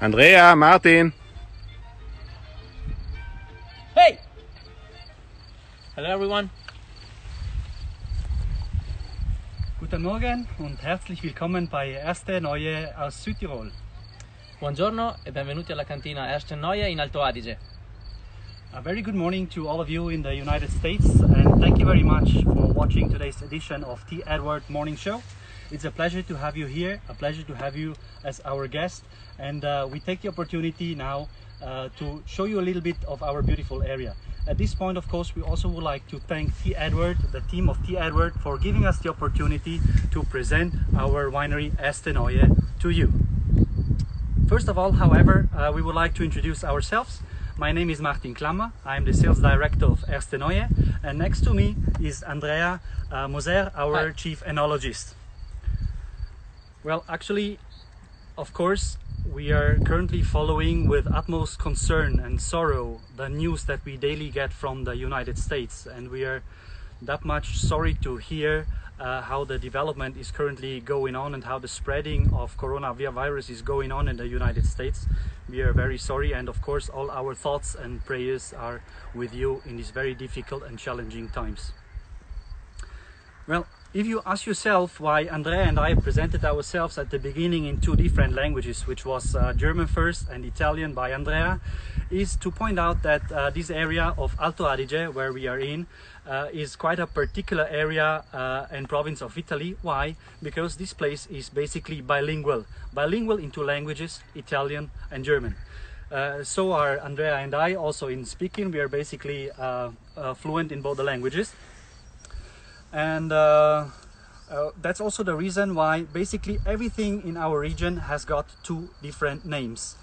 Andrea, Martin. Hey! Hello everyone. Guten Morgen und herzlich willkommen bei Erste, Neue aus Südtirol. Buongiorno e benvenuti alla cantina Erste Neue in Alto Adige. A very good morning to all of you in the United States, and thank you very much for watching today's edition of T. Edward Morning Show. It's a pleasure to have you here, a pleasure to have you as our guest, and we take the opportunity now to show you a little bit of our beautiful area. At this point, of course, we also would like to thank T. Edward, the team of T. Edward, for giving us the opportunity to present our winery Erste Neue to you. First of all, however, we would like to introduce ourselves. My name is Martin Klammer. I'm the sales director of Erste Neue, and next to me is Andrea Moser, our Hi. chief enologist. Well, actually, of course, we are currently following with utmost concern and sorrow the news that we daily get from the United States, and we are that much sorry to hear how the development is currently going on and how the spreading of coronavirus is going on in the United States. We are very sorry, and of course all our thoughts and prayers are with you in these very difficult and challenging times. Well, if you ask yourself why Andrea and I presented ourselves at the beginning in two different languages, which was German first and Italian by Andrea, is to point out that this area of Alto Adige, where we are in, is quite a particular area and province of Italy. Why? Because this place is basically bilingual in two languages, Italian and German. So are Andrea and I also in speaking. We are basically fluent in both the languages. And that's also the reason why basically everything in our region has got two different names.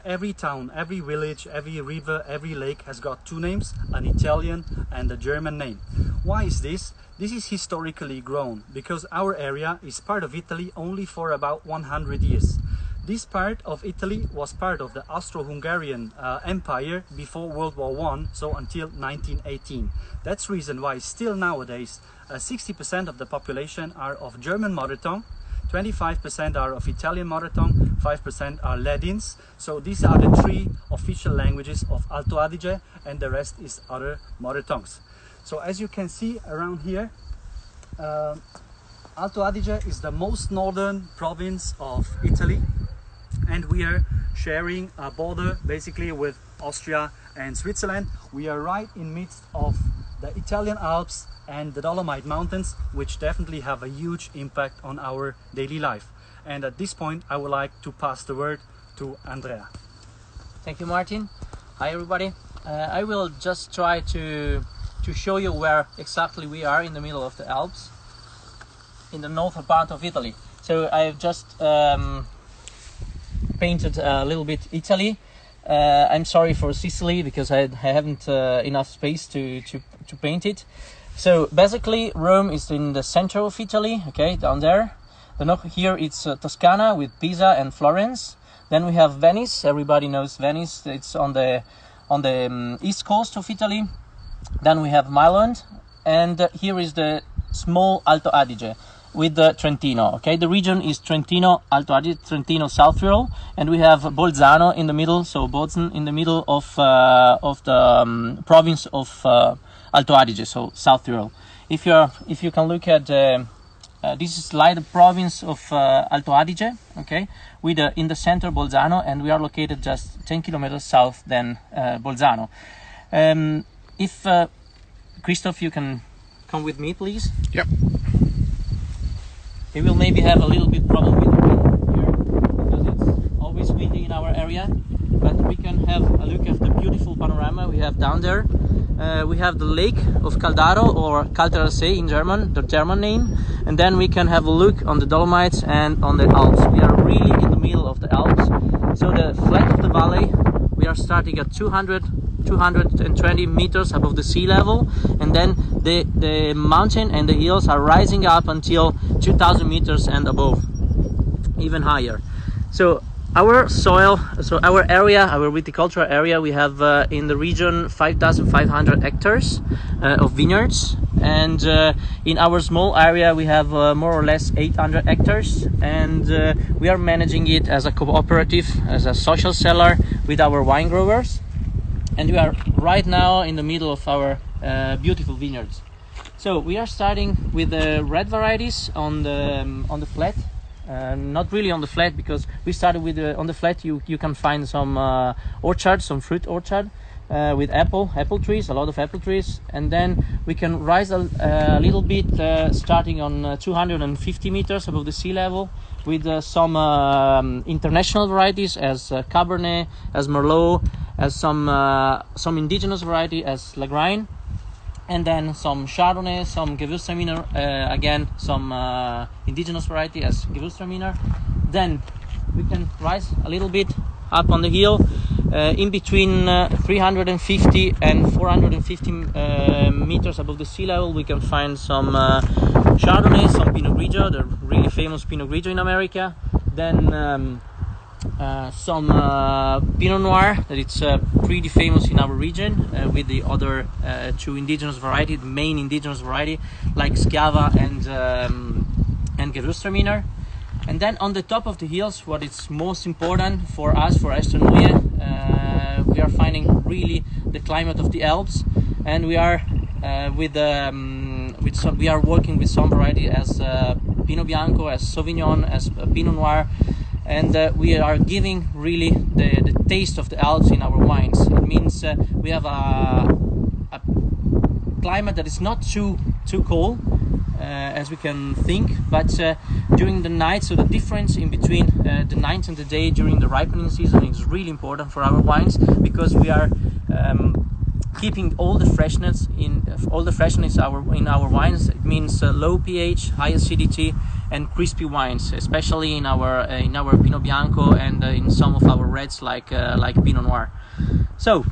Every town, every village, every river, every lake has got two names, an Italian and a German name. Why is this? This is historically grown because our area is part of Italy only for about 100 years. This part of Italy was part of the Austro-Hungarian Empire before World War I, so until 1918. That's the reason why still nowadays 60% of the population are of German mother tongue, 25% are of Italian mother tongue, 5% are Ladins. So these are the three official languages of Alto Adige, and the rest is other mother tongues. So as you can see around here, Alto Adige is the most northern province of Italy, and we are sharing a border basically with Austria and Switzerland. We are right in midst of the Italian Alps and the Dolomite Mountains, which definitely have a huge impact on our daily life. And at this point, I would like to pass the word to Andrea. Thank you, Martin. Hi everybody. I will just try to show you where exactly we are in the middle of the Alps, in the northern part of Italy. So I've just painted a little bit Italy. I'm sorry for Sicily because I haven't enough space to paint it. So basically Rome is in the center of Italy, okay, down there. Then here it's Toscana with Pisa and Florence. Then we have Venice. Everybody knows Venice. It's on the east coast of Italy. Then we have Milan, and here is the small Alto Adige with the Trentino. Okay, the region is Trentino, Alto Adige, Trentino, South Tyrol, and we have Bolzano in the middle. So Bozen in the middle of the province of Alto Adige, so South Tyrol. If you can look at this is like the province of Alto Adige, okay, with in the center Bolzano, and we are located just 10 kilometers south than Bolzano. If Christoph, you can come with me, please. Yep. We will maybe have a little bit problem with the wind here because it's always windy in our area, but we can have a look at the beautiful panorama we have down there. We have the Lake of Kaltaro, or Kaltern See in German, the German name, and then we can have a look on the Dolomites and on the Alps. We are really in the middle of the Alps. So the flat of the valley, we are starting at 220 meters above the sea level, and then the mountain and the hills are rising up until 2000 meters and above, even higher. So our soil, so our area, our viticultural area, we have in the region 5,500 hectares of vineyards, and in our small area we have more or less 800 hectares, and we are managing it as a cooperative, as a social cellar with our wine growers, and we are right now in the middle of our beautiful vineyards. So we are starting with the red varieties on the flat. Not really on the flat, because we started with on the flat. You can find some orchards, some fruit orchard with apple trees, a lot of apple trees, and then we can rise a little bit, starting on 250 meters above the sea level, with some international varieties as Cabernet, as Merlot, as some indigenous variety as Lagrein, and then some Chardonnay, some Gewurztraminer, again some indigenous variety as Gewurztraminer. Then we can rise a little bit up on the hill, in between 350 and 450 meters above the sea level. We can find some Chardonnay, some Pinot Grigio, the really famous Pinot Grigio in America. Then some Pinot Noir, that it's pretty famous in our region, with the other two indigenous variety, the main indigenous variety like Schiava and Gewurztraminer. And then on the top of the hills, what is most important for us, for Erste Neue, we are finding really the climate of the Alps, and we are we are working with some variety as Pinot Bianco, as Sauvignon, as Pinot Noir. And we are giving really the taste of the Alps in our wines. It means we have a climate that is not too cold, as we can think, but during the night, so the difference in between the night and the day during the ripening season is really important for our wines, because we are keeping all the freshness in our wines. It means low pH, high acidity, and crispy wines, especially in our Pinot Bianco and in some of our reds like Pinot Noir. So,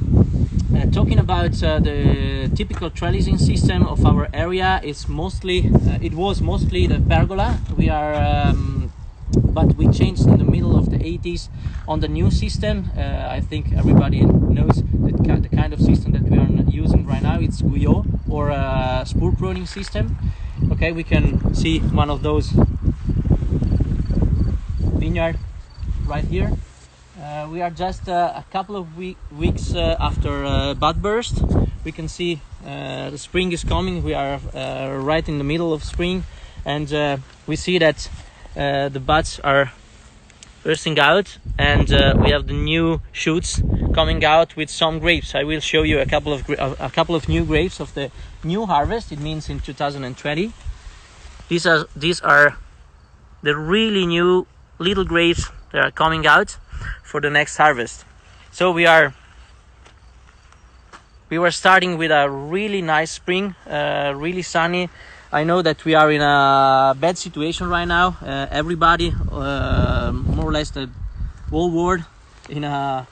talking about the typical trellising system of our area, it was mostly the pergola. But we changed in the middle of the 80s on the new system. I think everybody knows the kind of system that we are using right now. It's Guyot, or a spur pruning system. Okay, we can see one of those vineyard right here. We are just a couple of weeks after bud burst. We can see the spring is coming. We are right in the middle of spring, and we see that the buds are bursting out, and we have the new shoots coming out with some grapes. I will show you a couple of new grapes of the new harvest. It means in 2020. These are the really new little grapes that are coming out for the next harvest. So we were starting with a really nice spring, really sunny. I know that we are in a bad situation right now. Everybody, more or less the whole world, in a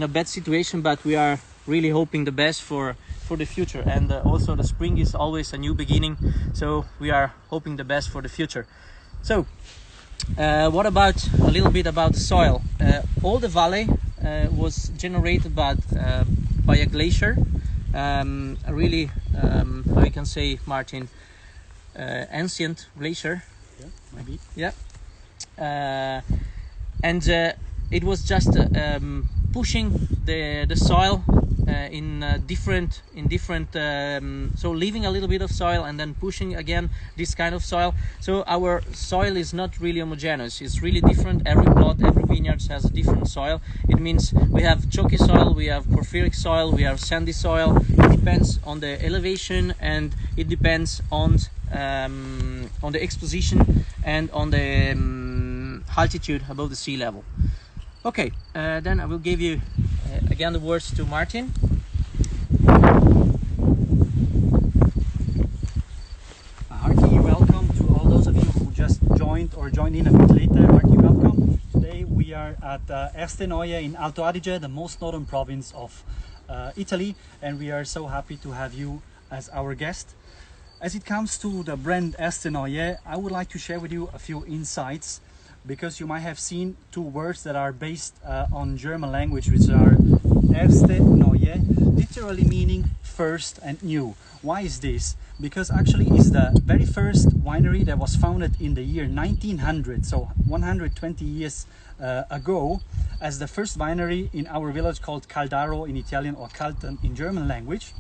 bad situation. But we are really hoping the best for the future. And also the spring is always a new beginning. So we are hoping the best for the future. So what about a little bit about the soil? All the valley was generated by a glacier. A really, how you can say, Martin, ancient glacier. Yeah, maybe. Yeah. And it was just pushing the soil in different so leaving a little bit of soil and then pushing again this kind of soil. So our soil is not really homogeneous. It's really different. Every plot, every vineyard has a different soil. It means we have chalky soil, we have porphyric soil, we have sandy soil. It depends on the elevation, and it depends on the exposition and on the altitude above the sea level. Okay, then I will give you again the words to Martin. A hearty welcome to all those of you who just joined or joined in a bit later. Hearty welcome. Today we are at Erste Neue in Alto Adige, the most northern province of Italy, and we are so happy to have you as our guest. As it comes to the brand Erste Neue, I would like to share with you a few insights because you might have seen two words that are based on German language, which are Erste, Neue, literally meaning first and new. Why is this? Because actually it's the very first winery that was founded in the year 1900, so 120 years ago, as the first winery in our village called Caldaro in Italian or Kaltern in German language.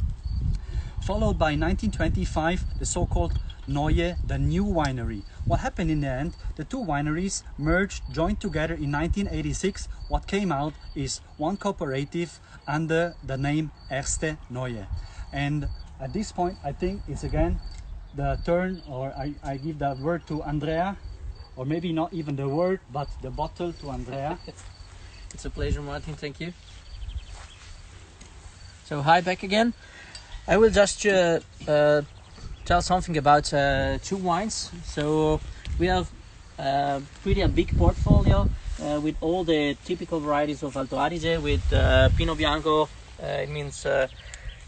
Followed by 1925, the so-called Neue, the new winery. What happened in the end? The two wineries merged, joined together in 1986. What came out is one cooperative under the name Erste Neue. And at this point, I think it's again the turn, or I give the word to Andrea, or maybe not even the word, but the bottle to Andrea. It's a pleasure, Martin, thank you. So hi back again. I will just tell something about two wines. So we have pretty a big portfolio with all the typical varieties of Alto Adige, with Pinot Bianco, it means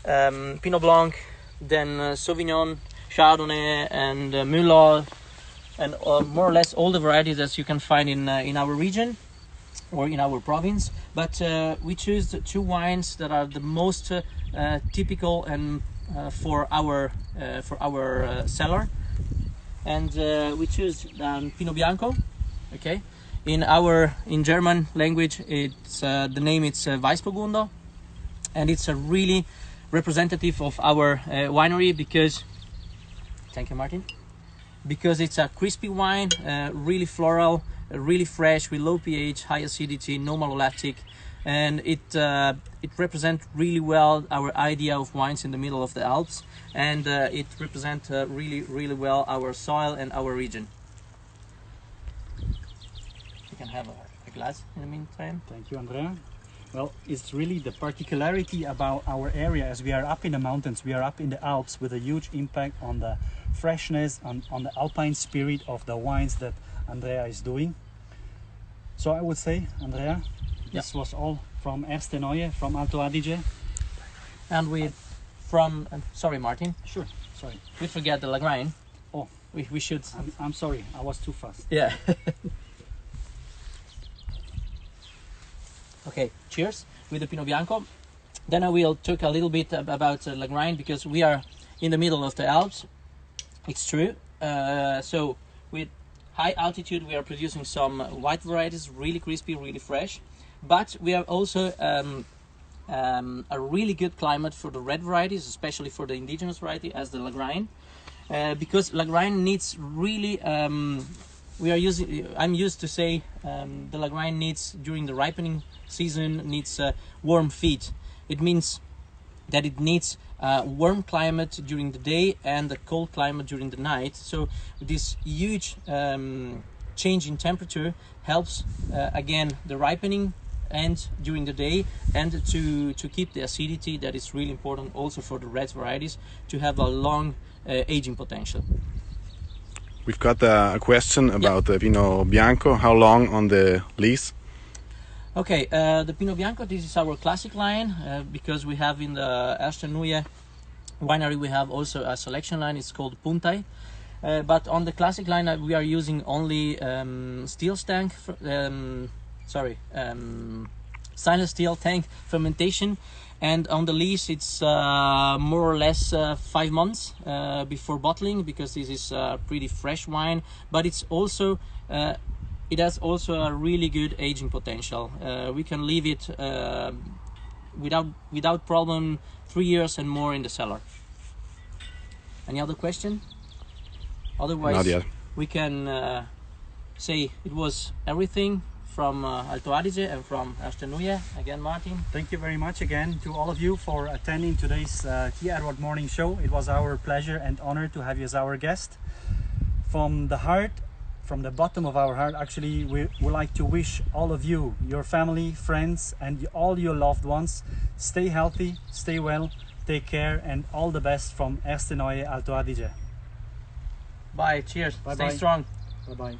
Pinot Blanc, then Sauvignon, Chardonnay and Merlot, and more or less all the varieties that you can find in our region or in our province. But we choose the two wines that are the most typical and for our cellar, and we choose Pinot Bianco. Okay, in German language, it's the name it's Weißburgunder, and it's a really representative of our winery because, thank you, Martin, because it's a crispy wine, really floral, really fresh, with low pH, high acidity, no malolactic, and it represents really well our idea of wines in the middle of the Alps, and it represents really well our soil and our region. You can have a glass in the meantime. Thank you, Andrea. Well, it's really the particularity about our area, as we are up in the mountains, we are up in the Alps, with a huge impact on the freshness, on the alpine spirit of the wines that Andrea is doing. So I would say, Andrea, this was all from Erste Neue, from Alto Adige. And from, sorry Martin. Sure, sorry. We forget the Lagrein. Oh. We should. I'm sorry, I was too fast. Yeah. Okay, cheers with the Pinot Bianco. Then I will talk a little bit about Lagrein, because we are in the middle of the Alps. It's true. So with high altitude, we are producing some white varieties, really crispy, really fresh. But we have also a really good climate for the red varieties, especially for the indigenous variety as the Lagrein, because Lagrein needs really. I'm used to say the Lagrein needs, during the ripening season, needs warm feet. It means that it needs warm climate during the day and a cold climate during the night. So this huge change in temperature helps again the ripening and during the day, and to keep the acidity that is really important also for the red varieties to have a long aging potential. We've got a question about the Pinot Bianco. How long on the lease? Okay, the Pinot Bianco, this is our classic line, because we have in the Erste Neue winery, we have also a selection line, it's called Puntai. But on the classic line, we are using only stainless steel tank fermentation. And on the lease, it's more or less 5 months before bottling, because this is a pretty fresh wine. But it's also it has also a really good aging potential. We can leave it without problem 3 years and more in the cellar. Any other question? Otherwise, not yet. We can say it was everything from Alto Adige and from Erste Neue. Again, Martin. Thank you very much again to all of you for attending today's Key Edward Morning Show. It was our pleasure and honor to have you as our guest. From the heart, from the bottom of our heart, actually, we would like to wish all of you, your family, friends, and all your loved ones, stay healthy, stay well, take care, and all the best from Erste Neue Alto Adige. Bye, cheers, Bye-bye. stay strong. Bye-bye.